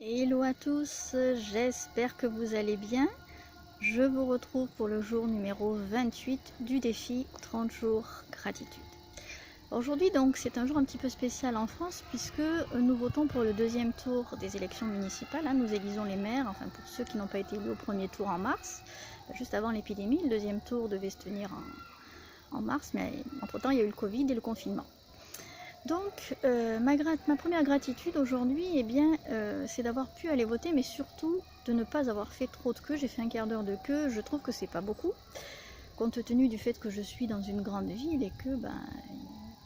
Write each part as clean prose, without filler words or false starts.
Hello à tous, j'espère que vous allez bien. Je vous retrouve pour le jour numéro 28 du défi 30 jours gratitude. Aujourd'hui donc c'est un jour un petit peu spécial en France puisque nous votons pour le deuxième tour des élections municipales. Nous élisons les maires, enfin pour ceux qui n'ont pas été élus au premier tour en mars, juste avant l'épidémie. Le deuxième tour devait se tenir en mars, mais entre temps il y a eu le Covid et le confinement. Donc ma première gratitude aujourd'hui, c'est d'avoir pu aller voter, mais surtout de ne pas avoir fait trop de queue. J'ai fait un quart d'heure de queue, je trouve que c'est pas beaucoup, compte tenu du fait que je suis dans une grande ville et que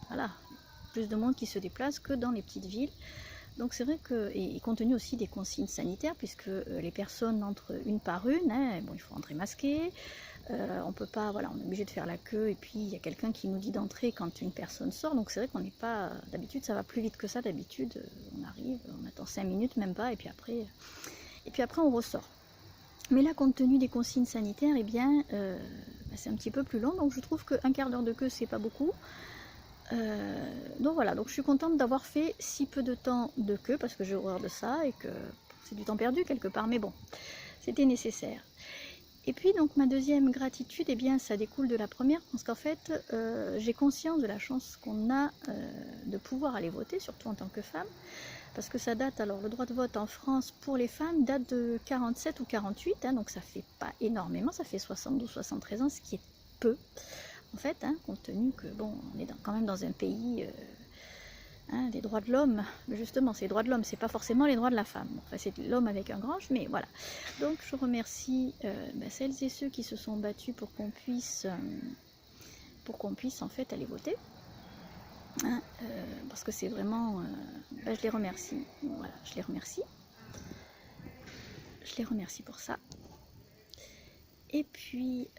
voilà, plus de monde qui se déplace que dans les petites villes. Donc c'est vrai que, et compte tenu aussi des consignes sanitaires, puisque les personnes entrent une par une, il faut entrer masqué. On peut pas, voilà, on est obligé de faire la queue et puis il y a quelqu'un qui nous dit d'entrer quand une personne sort. Donc c'est vrai qu'on n'est pas, d'habitude ça va plus vite que ça. D'habitude on arrive, on attend 5 minutes même pas et puis après on ressort. Mais là, compte tenu des consignes sanitaires, c'est un petit peu plus long. Donc je trouve qu'un quart d'heure de queue c'est pas beaucoup. Donc voilà, donc je suis contente d'avoir fait si peu de temps de queue parce que j'ai horreur de ça et que c'est du temps perdu quelque part. Mais bon, c'était nécessaire. Et puis donc ma deuxième gratitude, ça découle de la première, parce qu'en fait j'ai conscience de la chance qu'on a de pouvoir aller voter, surtout en tant que femme, parce que ça date, alors le droit de vote en France pour les femmes date de 47 ou 48, donc ça fait pas énormément, ça fait 72-73 ans, ce qui est peu en fait, compte tenu que bon, on est quand même dans un pays des droits de l'homme, justement, c'est les droits de l'homme, c'est pas forcément les droits de la femme. Enfin, c'est l'homme avec un grand H, mais voilà. Donc, je remercie celles et ceux qui se sont battus pour qu'on puisse en fait aller voter. Parce que c'est vraiment, je les remercie. Voilà, je les remercie. Je les remercie pour ça. Et puis,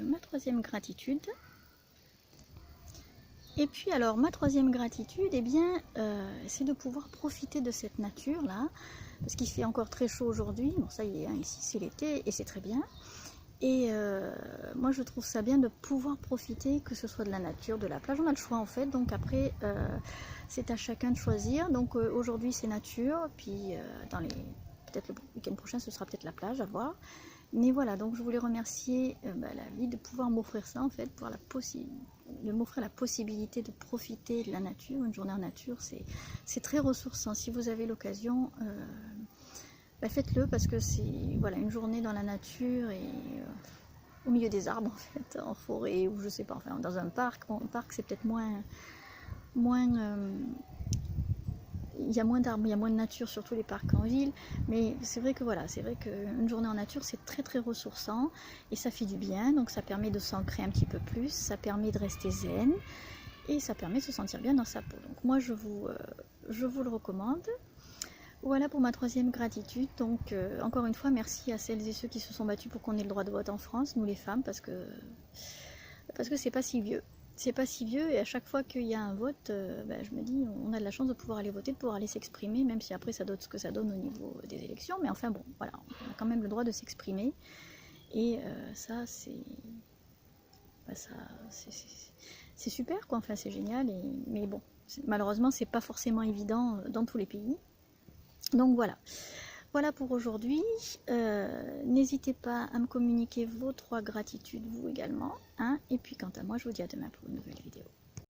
ma troisième gratitude. Et puis alors ma troisième gratitude, c'est de pouvoir profiter de cette nature là, parce qu'il fait encore très chaud aujourd'hui. Bon, ça y est, ici c'est l'été et c'est très bien. Et moi je trouve ça bien de pouvoir profiter, que ce soit de la nature, de la plage. On a le choix en fait, donc après c'est à chacun de choisir. Donc aujourd'hui c'est nature, puis peut-être le week-end prochain ce sera peut-être la plage, à voir. Mais voilà, donc je voulais remercier la vie de pouvoir m'offrir ça en fait, de m'offrir la possibilité de profiter de la nature. Une journée en nature, c'est très ressourçant. Si vous avez l'occasion, faites-le, parce que c'est une journée dans la nature et au milieu des arbres en fait, en forêt ou je sais pas, enfin dans un parc. Bon, un parc c'est peut-être il y a moins d'arbres, il y a moins de nature, surtout les parcs en ville, mais c'est vrai que voilà, c'est vrai qu'une journée en nature c'est très très ressourçant et ça fait du bien, donc ça permet de s'ancrer un petit peu plus, ça permet de rester zen et ça permet de se sentir bien dans sa peau. Donc moi je vous le recommande. Voilà pour ma troisième gratitude. Donc encore une fois, merci à celles et ceux qui se sont battus pour qu'on ait le droit de vote en France, nous les femmes, parce que c'est pas si vieux. C'est pas si vieux, et à chaque fois qu'il y a un vote, je me dis, on a de la chance de pouvoir aller voter, de pouvoir aller s'exprimer, même si après ça donne ce que ça donne au niveau des élections, mais enfin bon, voilà, on a quand même le droit de s'exprimer, et ça c'est super quoi, enfin c'est génial, mais bon, malheureusement c'est pas forcément évident dans tous les pays. Donc voilà. Voilà pour aujourd'hui. N'hésitez pas à me communiquer vos 3 gratitudes, vous également. Et puis quant à moi, je vous dis à demain pour une nouvelle vidéo.